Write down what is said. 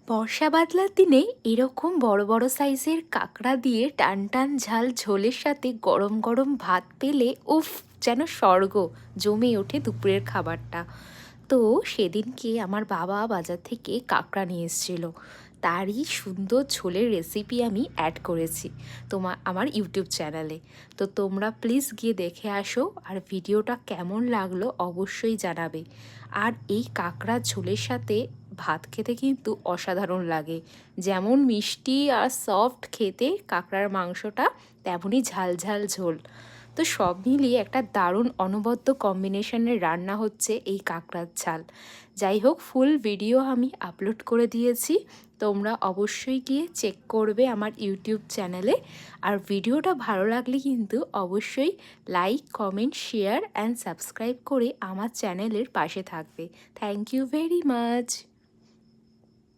বর্ষা বাদলার দিনে এরকম বড় বড় সাইজের কাঁকড়া দিয়ে টান টান ঝাল ঝোলের সাথে গরম গরম ভাত পেলে উফ, যেন স্বর্গ। জমে ওঠে দুপুরের খাবারটা। তো সেদিনকে আমার বাবা বাজার থেকে কাঁকড়া নিয়ে এসেছিল। তারই সুন্দর ঝোলের রেসিপি আমি অ্যাড করেছি আমার ইউটিউব চ্যানেলে। তো তোমরা প্লিজ গিয়ে দেখে আসো, আর ভিডিওটা কেমন লাগলো অবশ্যই জানাবে। আর এই কাঁকড়ার ঝোলের সাথে ভাত খেতে কিন্তু অসাধারণ লাগে। যেমন মিষ্টি আর সফট খেতে কাঁকড়ার মাংসটা, তেমনই ঝাল ঝাল ঝোল। তো সব মিলিয়ে একটা দারুণ অনবদ্য কম্বিনেশনের রান্না হচ্ছে এই কাঁকড়ার ঝাল। যাই হোক, ফুল ভিডিও আমি আপলোড করে দিয়েছি, তোমরা অবশ্যই গিয়ে চেক করবে আমার ইউটিউব চ্যানেলে। আর ভিডিওটা ভালো লাগলে কিন্তু অবশ্যই like, comment, share and subscribe করে আমার চ্যানেলের পাশে থাকবে। Thank you very much.